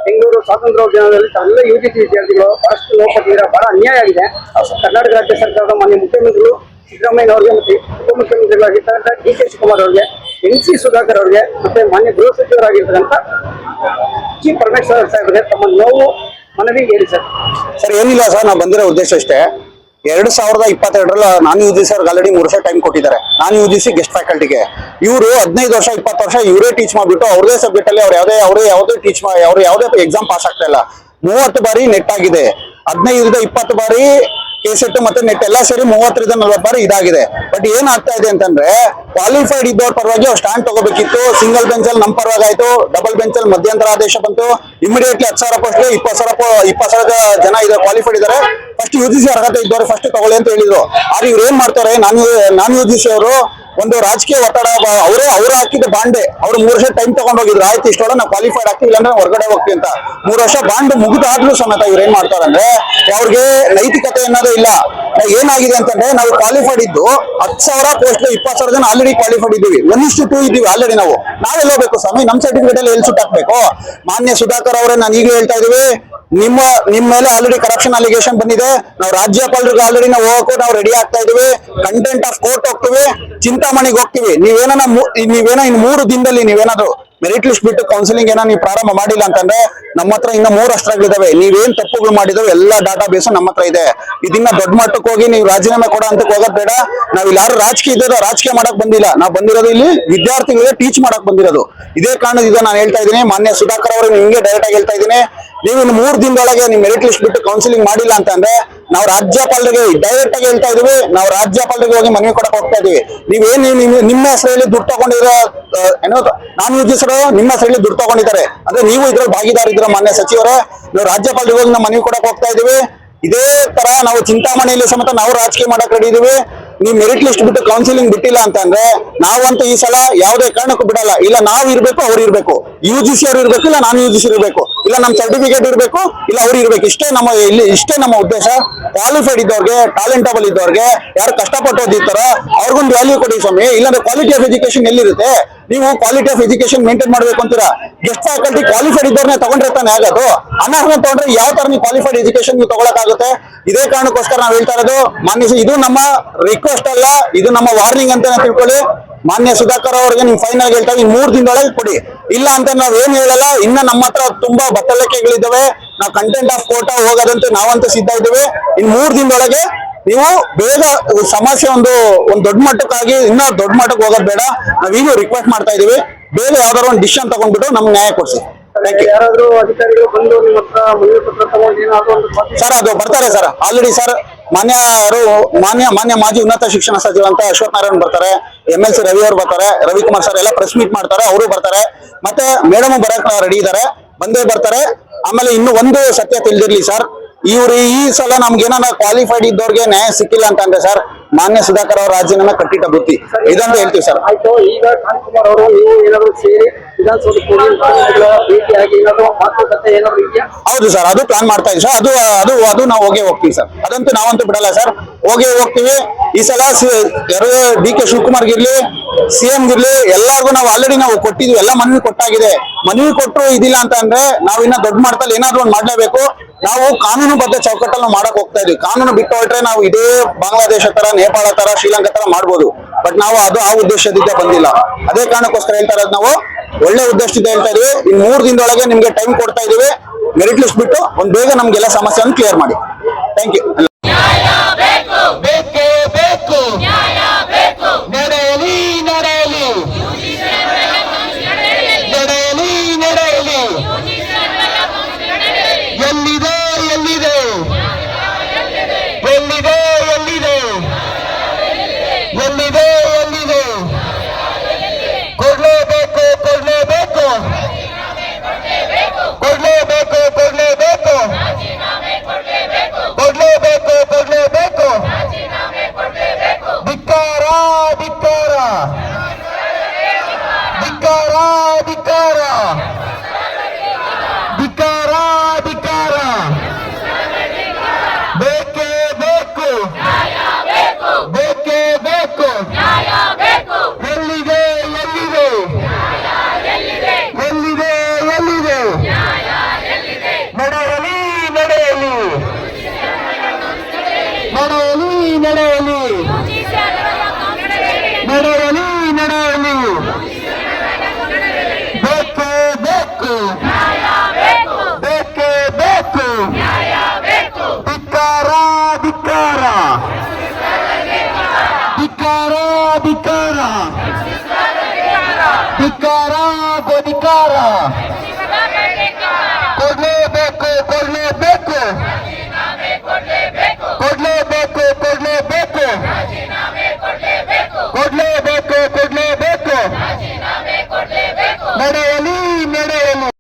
ಬೆಂಗಳೂರು ಸ್ವಾತಂತ್ರ್ಯೋದ್ಯಾನದಲ್ಲಿ ಎಲ್ಲ ಯುಜಿಸಿ ವಿದ್ಯಾರ್ಥಿಗಳು ಬಹಳಷ್ಟು ನೋಡ್ಕೊಟ್ಟಿದ್ದಾರೆ. ಬಹಳ ಅನ್ಯಾಯ ಆಗಿದೆ. ಕರ್ನಾಟಕ ರಾಜ್ಯ ಸರ್ಕಾರದ ಮಾನ್ಯ ಮುಖ್ಯಮಂತ್ರಿಗಳು ಸಿದ್ದರಾಮಯ್ಯ ಅವರಿಗೆ ಮತ್ತು ಉಪಮುಖ್ಯಮಂತ್ರಿಗಳಾಗಿರ್ತಕ್ಕಂಥ ಡಿ.ಕೆ. ಶಿವಕುಮಾರ್ ಅವರಿಗೆ, ಎನ್.ಸಿ. ಸುಧಾಕರ್ ಅವರಿಗೆ ಮತ್ತೆ ಮಾನ್ಯ ಗೃಹ ಸಚಿವರಾಗಿರ್ತಕ್ಕಂಥ ಜಿ. ಪರಮೇಶ್ವರ್ ಸಾಹೇಬರಿಗೆ ತಮ್ಮ ನೋವು ಮನವಿ ಹೇಳಿ ಸರ್. ಸರ್ ಏನಿಲ್ಲ ಸರ್, ನಾವು ಬಂದಿರೋ ಉದ್ದೇಶ ಅಷ್ಟೇ. 2022 ನಾನ್ ಯುಜಿಸಿ ಅವ್ರಿಗೆ ಆಲ್ರೆಡಿ 3 ವರ್ಷ ಟೈಮ್ ಕೊಟ್ಟಿದ್ದಾರೆ. ನಾನ್ ಯುಜಿಸಿ ಗೆಸ್ಟ್ ಫ್ಯಾಕಲ್ಟಿಗೆ ಇವರು 15 ವರ್ಷ 20 ವರ್ಷ ಇವರೇ ಟೀಚ್ ಮಾಡ್ಬಿಟ್ಟು ಅವ್ರದೇ ಸಬ್ಜೆಕ್ಟ್ ಅಲ್ಲಿ ಅವ್ರು ಯಾವುದೇ ಎಕ್ಸಾಮ್ ಪಾಸ್ ಆಗ್ತಾ ಇಲ್ಲ. 30 ಬಾರಿ ನೆಟ್ ಆಗಿದೆ, 15 20 ಬಾರಿ ಕೆಸೆಟ್ ಮತ್ತೆ ನೆಟ್ ಎಲ್ಲ ಸೇರಿ 30 40 ಬಾರಿ ಇದಾಗಿದೆ. ಬಟ್ ಏನಾಗ್ತಾ ಇದೆ ಅಂತಂದ್ರೆ, ಕ್ವಾಲಿಫೈಡ್ ಇದ್ದವ್ರ ಪರವಾಗಿ ಅವ್ರು ಸ್ಟ್ಯಾಂಡ್ ತಗೋಬೇಕಿತ್ತು. ಸಿಂಗಲ್ ಬೆಂಚ್ ಅಲ್ಲಿ ನಮ್ಮ ಪರವಾಗಿ ಆಯ್ತು, ಡಬಲ್ ಬೆಂಚ್ ಅಲ್ಲಿ ಮಧ್ಯಂತರ ಆದೇಶ ಬಂತು. ಇಮಿಡಿಯೇಟ್ಲಿ 10,000 ಪೋಸ್ಟ್ 20,000 ಜನ ಇದ್ದಾರೆ, ಕ್ವಾಲಿಫೈಡ್ ಇದ್ದಾರೆ. ಫಸ್ಟ್ ಯುಜಿಸಿ ಅರ್ಹತೆ ಇದ್ದವ್ರು ಫಸ್ಟ್ ತಗೊಳ್ಳಿ ಅಂತ ಹೇಳಿದ್ರು. ಆದ್ರೆ ಇವ್ರು ಏನ್ ಮಾಡ್ತಾರೆ, ನಾನ್ ಯುಜಿಸಿ ಅವರು ಒಂದು ರಾಜಕೀಯ ಒತ್ತಡ, ಅವ್ರು ಹಾಕಿದ ಬಾಂಡೆ, ಅವ್ರು 3 ವರ್ಷ ಟೈಮ್ ತಗೊಂಡ್ ಹೋಗಿದ್ರು. ಆಯ್ತು ಇಷ್ಟೊಳ ನಾವು ಕ್ವಾಲಿಫೈಡ್ ಆಗ್ತೀವಿ, ಇಲ್ಲಾಂದ್ರೆ ಹೊರಗಡೆ ಹೋಗ್ತೀವಿ ಅಂತ 3 ವರ್ಷ ಬಾಂಡ್ ಮುಗಿದಾದ್ರೂ ಸಮೇತ ಇವ್ರು ಏನ್ ಮಾಡ್ತಾರೆ ಅಂದ್ರೆ, ಅವ್ರಿಗೆ ನೈತಿಕತೆ ಅನ್ನೋದೇ ಇಲ್ಲ. ಏನಾಗಿದೆ ಅಂತಂದ್ರೆ, ನಾವು ಕ್ವಾಲಿಫೈಡ್ ಇದ್ದು 10,000 ಪೋಸ್ಟ್ 20,000 ಜನ ಆಲ್ರೆಡಿ ಕ್ವಾಲಿಫೈಡ್ ಇದ್ದೀವಿ. 1:2 ಇದ್ದೀವಿ ಆಲ್ರೆಡಿ. ನಾವೆಲ್ಲ ಹೋಗ್ಬೇಕು ಸ್ವಾಮಿ, ನಮ್ ಸರ್ಟಿಫಿಕೇಟ್ ಅಲ್ಲಿ ಎಲ್ಲಿ ಸುಟ್ಟು ಹಾಕ್ಬೇಕು? ಮಾನ್ಯ ಸುಧಾಕರ್ ಅವರೇ, ನಾನು ಈಗಲೂ ಹೇಳ್ತಾ ಇದೀವಿ, ನಿಮ್ಮ ಮೇಲೆ ಆಲ್ರೆಡಿ ಕರಪ್ಷನ್ ಅಲಿಗೇಷನ್ ಬಂದಿದೆ. ನಾವು ರಾಜ್ಯಪಾಲರಿಗೆ ಆಲ್ರೆಡಿ ನಾವು ಹೋಗಕ್ಕೂ ನಾವು ರೆಡಿ ಆಗ್ತಾ ಇದೀವಿ. ಕಂಟೆಂಟ್ ಆಫ್ ಕೋರ್ಟ್ ಹೋಗ್ತೀವಿ, ಚಿಂತಾಮಣಿಗೆ ಹೋಗ್ತೀವಿ. ನೀವೇನೋ ಇನ್ನು 3 ದಿನದಲ್ಲಿ ನೀವೇನಾದ್ರು ಮೆರಿಟ್ ಲಿಸ್ಟ್ ಬಿಟ್ಟು ಕೌನ್ಸಿಲಿಂಗ್ ಏನೋ ನೀವು ಪ್ರಾರಂಭ ಮಾಡಿಲ್ಲ ಅಂತಂದ್ರೆ, ನಮ್ಮ ಹತ್ರ ಇನ್ನ 3 ಅಸ್ತ್ರಗಳಿದಾವೆ. ನೀವೇನ್ ತಪ್ಪುಗಳು ಮಾಡಿದಾವೆ ಎಲ್ಲ ಡಾಟಾ ಬೇಸ್ ನಮ್ಮ ಹತ್ರ ಇದೆ. ಇದನ್ನ ದೊಡ್ಡ ಮಟ್ಟಕ್ಕೆ ಹೋಗಿ ನೀವು ರಾಜೀನಾಮೆ ಕೊಡೋ ಅಂತ ಹೋಗೋದ್ ಬೇಡ. ನಾವ್ ಇಲ್ಲಿ ಯಾರು ರಾಜಕೀಯ ಮಾಡಕ್ ಬಂದಿಲ್ಲ. ನಾವು ಬಂದಿರೋದು ಇಲ್ಲಿ ವಿದ್ಯಾರ್ಥಿಗಳಿಗೆ ಟೀಚ್ ಮಾಡಕ್ ಬಂದಿರೋದು. ಇದೇ ಕಾರಣದಿಂದ ನಾನು ಹೇಳ್ತಾ ಇದ್ದೀನಿ, ಮಾನ್ಯ ಸುಧಾಕರ್ ಅವರು ನಿಮ್ಗೆ ಡೈರೆಕ್ಟ್ ಆಗಿ ಹೇಳ್ತಾ ಇದ್ದೀನಿ, ನೀವು ಇನ್ನು 3 ದಿನದೊಳಗೆ ನೀವು ಮೆರಿಟ್ ಲಿಸ್ಟ್ ಬಿಟ್ಟು ಕೌನ್ಸಿಲಿಂಗ್ ಮಾಡಿಲ್ಲ ಅಂತಂದ್ರೆ, ನಾವು ರಾಜ್ಯಪಾಲರಿಗೆ ಡೈರೆಕ್ಟ್ ಆಗಿ ಹೇಳ್ತಾ ಇದೀವಿ, ನಾವು ರಾಜ್ಯಪಾಲರಿಗೆ ಹೋಗಿ ಮನವಿ ಕೊಡಕ್ ಹೋಗ್ತಾ ಇದೀವಿ. ನೀವೇನ್ ನಿಮ್ಮ ಹೆಸರಲ್ಲಿ ದುಡ್ಡು ತಗೊಂಡಿರೋ ನಾನ್ ಯುಜಿಸರು ನಿಮ್ಮ ಹೆಸರಲ್ಲಿ ದುಡ್ಡು ತಗೊಂಡಿದ್ದಾರೆ ಅಂದ್ರೆ, ನೀವು ಇದ್ರಲ್ಲಿ ಭಾಗಿದಾರ ಇದ್ರ ಮಾನ್ಯ ಸಚಿವರೇ. ನಾವು ರಾಜ್ಯಪಾಲರಿಗೆ ಹೋಗಿ ನಾವು ಮನವಿ ಕೊಡಕ್ ಹೋಗ್ತಾ ಇದೀವಿ. ಇದೇ ತರ ನಾವು ಚಿಂತಾಮಣಿಯಲ್ಲಿ ಸಮೇತ ನಾವು ರಾಜಕೀಯ ಮಾಡಕ್ ರೆಡಿ ಇದೀವಿ. ನೀವು ಮೆರಿಟ್ ಲಿಸ್ಟ್ ಬಿಟ್ಟು ಕೌನ್ಸಿಲಿಂಗ್ ಬಿಟ್ಟಿಲ್ಲ ಅಂತಂದ್ರೆ, ನಾವಂತೂ ಈ ಸಲ ಯಾವುದೇ ಕಾರಣಕ್ಕೂ ಬಿಡಲ್ಲ. ಇಲ್ಲ ನಾವು ಇರ್ಬೇಕು, ಅವ್ರು ಇರ್ಬೇಕು, ಯುಜಿಸಿ ಅವ್ರು ಇರ್ಬೇಕು, ಇಲ್ಲ ನಾನ್ ಯುಜಿಸಿ ಇರ್ಬೇಕು, ಇಲ್ಲ ನಮ್ ಸರ್ಟಿಫಿಕೇಟ್ ಇರ್ಬೇಕು, ಇಲ್ಲ ಅವ್ರು ಇರ್ಬೇಕು. ಇಷ್ಟೇ ನಮ್ಮ ಉದ್ದೇಶ. ಕ್ವಾಲಿಫೈಡ್ ಇದ್ದವ್ರಿಗೆ, ಟ್ಯಾಲೆಂಟಬಲ್ ಇದ್ದವ್ರಿಗೆ, ಯಾರು ಕಷ್ಟಪಟ್ಟು ಓದಿರ್ತಾರೋ ಅವ್ರಿಗೊಂದು ವ್ಯಾಲ್ಯೂ ಕೊಡಿ ಸ್ವಾಮಿ. ಇಲ್ಲಾಂದ್ರೆ ಕ್ವಾಲಿಟಿ ಆಫ್ ಎಜುಕೇಶನ್ ಎಲ್ಲಿರುತ್ತೆ? ನೀವು ಕ್ವಾಲಿಟಿ ಆಫ್ ಎಜುಕೇಶನ್ ಮೇಂಟೈನ್ ಮಾಡ್ಬೇಕು ಅಂತೀರಾ. ಗೆಸ್ಟ್ ಫ್ಯಾಕಲ್ಟಿ ಕ್ವಾಲಿಫೈಡ್ ಇದ್ದವ್ರನ್ನೇ ತಗೊಂಡಿರ್ತಾನೆ ಆಗೋದು. ಅನರ್ಹ ತಗೊಂಡ್ರೆ ಯಾವ ತರ ನೀವು ಕ್ವಾಲಿಫೈಡ್ ಎಜುಕೇಶನ್ ನೀವು ತಗೊಳಕಾಗುತ್ತೆ? ಇದೇ ಕಾರಣಕ್ಕೋಸ್ಕರ ನಾವು ಹೇಳ್ತಾ ಇರೋದು, ಮಾನ್ಯ ಇದು ನಮ್ಮ ರಿಕ್ವೆಸ್ಟ್ ಅಲ್ಲ, ಇದು ನಮ್ಮ ವಾರ್ನಿಂಗ್ ಅಂತಾನೆ ತಿಳ್ಕೊಳ್ಳಿ. ಮಾನ್ಯ ಸುಧಾಕರ್ ಅವ್ರಿಗೆ ನಿಮ್ ಫೈನಲ್ ಹೇಳ್ತಾ ಇದ್ದೀವಿ, 3 ದಿನದೊಳಗೆ ಕೊಡಿ. ಇಲ್ಲ ಅಂತ ನಾವ್ ಏನ್ ಹೇಳಲ್ಲ. ಇನ್ನ ನಮ್ಮ ಹತ್ರ ತುಂಬಾ ಬತ್ತಳಿಕೆಗಳಿದ್ದಾವೆ. ನಾವು ಕಂಟೆಂಟ್ ಆಫ್ ಕೋರ್ಟ್ ಹೋಗೋದಂತೆ ನಾವಂತೂ ಸಿದ್ಧ ಇದ್ದೀವಿ. ಇನ್ 3 ದಿನದೊಳಗೆ ನೀವು ಬೇಗ ಸಮಸ್ಯೆ ಒಂದು ದೊಡ್ಡ ಮಟ್ಟಕ್ಕಾಗಿ ಇನ್ನೂ ದೊಡ್ಡ ಮಟ್ಟಕ್ಕೆ ಹೋಗೋದು ಬೇಡ. ನಾವೀಗ ರಿಕ್ವೆಸ್ಟ್ ಮಾಡ್ತಾ ಇದೀವಿ, ಬೇಗ ಯಾವ್ದಾದ್ರು ಒಂದು ಡಿಸಿಷನ್ ತಗೊಂಡ್ಬಿಟ್ಟು ನಮ್ಗೆ ನ್ಯಾಯ ಕೊಡ್ಸಿ. ಯಾರಾದ್ರೂ ಅಧಿಕಾರಿಗಳು ಬಂದು ನಿಮ್ಮ ಹತ್ರ ಮನವಿ ಪತ್ರ ತಗೊಂಡು ಏನಾದ್ರು ಸರ್ ಅದು ಬರ್ತಾರೆ ಸರ್. ಆಲ್ರೆಡಿ ಸರ್ ಮಾನ್ಯ ಮಾಜಿ ಉನ್ನತ ಶಿಕ್ಷಣ ಸಚಿವ ಅಂತ ಅಶ್ವಥ್ ನಾರಾಯಣ್ ಬರ್ತಾರೆ, MLC ರವಿ ಅವರು ಬರ್ತಾರೆ, ರವಿಕುಮಾರ್ ಸರ್ ಎಲ್ಲ ಪ್ರೆಸ್ ಮೀಟ್ ಮಾಡ್ತಾರೆ, ಅವರು ಬರ್ತಾರೆ. ಮತ್ತೆ ಮೇಡಮ್ ಬರಕ್ ರೆಡಿ ಇದ್ದಾರೆ, ಬಂದೇ ಬರ್ತಾರೆ. ಆಮೇಲೆ ಇನ್ನು ಒಂದು ಸತ್ಯ ತಿಳಿದಿರ್ಲಿ ಸರ್, ಇವ್ರು ಈ ಸಲ ನಮ್ಗೆ ಏನಾರ ಕ್ವಾಲಿಫೈಡ್ ಇದ್ದವ್ರಿಗೆ ನ್ಯಾಯ ಸಿಕ್ಕಿಲ್ಲ ಅಂತಂದ್ರೆ ಸರ್, ಮಾನ್ಯ ಸುಧಾಕರ್ ಅವರ ರಾಜೀನಾಮೆ ಕಟ್ಟಿಟ್ಟ ಬುತ್ತಿ ಇದಂತ ಹೇಳ್ತೀವಿ ಸರ್. ಆಯ್ತು, ಈಗ ಕಾಂತಕುಮಾರ್ ಅವರು ನೀವು ಏನಾದ್ರು ಸೇರಿ ವಿಧಾನಸೌಧಕ್ಕೆ ಭೇಟಿಯಾಗಿ ಏನಾದ್ರು ಮಾತುಕತೆ ಏನಾದ್ರು ಇದೆಯಾ? ಹೌದು ಸರ್, ಅದು ಪ್ಲಾನ್ ಮಾಡ್ತಾ ಇದೀವಿ ಸರ್. ಅದು ನಾವು ಹೋಗ್ತೀವಿ ಸರ್. ಅದಂತೂ ನಾವಂತೂ ಬಿಡಲ್ಲ ಸರ್, ಹೋಗ್ತೀವಿ. ಈ ಸಲ ಡಿ.ಕೆ. ಶಿವಕುಮಾರ್ ಗಿರ್ಲಿ, CM ಗಿರ್ಲಿ, ಎಲ್ಲರಿಗೂ ನಾವು ಆಲ್ರೆಡಿ ನಾವು ಕೊಟ್ಟಿದ್ವಿ, ಎಲ್ಲ ಮನವಿ ಕೊಟ್ಟಾಗಿದೆ. ಮನವಿ ಕೊಟ್ಟರು ಇದಿಲ್ಲ ಅಂತ ಅಂದ್ರೆ ನಾವು ಇನ್ನ ದೊಡ್ಡ ಮಟ್ಟದಲ್ಲಿ ಏನಾದ್ರು ಒಂದು ಮಾಡ್ಲೇಬೇಕು. ನಾವು ಕಾನೂನುಬದ್ಧ ಚೌಕಟ್ಟಲ್ಲಿ ಮಾಡಕ್ ಹೋಗ್ತಾ ಇದೀವಿ. ಕಾನೂನು ಬಿಟ್ಟು ಹೊರಟ್ರೆ ನಾವು ಇದೇ ಬಾಂಗ್ಲಾದೇಶ ತರ, ನೇಪಾಳ ತರ, ಶ್ರೀಲಂಕಾ ತರ ಮಾಡ್ಬೋದು. ಬಟ್ ನಾವು ಆ ಉದ್ದೇಶದಿಂದ ಬಂದಿಲ್ಲ. ಅದೇ ಕಾರಣಕ್ಕೋಸ್ಕರ ಹೇಳ್ತಾ ಇರೋದು, ನಾವು ಒಳ್ಳೆ ಉದ್ದೇಶದಿಂದ ಹೇಳ್ತಾ ಇದೀವಿ. ಇನ್ 3 ದಿನದೊಳಗೆ ನಿಮ್ಗೆ ಟೈಮ್ ಕೊಡ್ತಾ ಇದೀವಿ. ಮೆರಿಟ್ ಲಿಸ್ಟ್ ಬಿಟ್ಟು ಒಂದು ಬೇಗ ನಮ್ಗೆಲ್ಲ ಸಮಸ್ಯೆಯನ್ನು ಕ್ಲಿಯರ್ ಮಾಡಿ. Thank you. ಎಲ್ಲಿದೆ ಬರಲಿ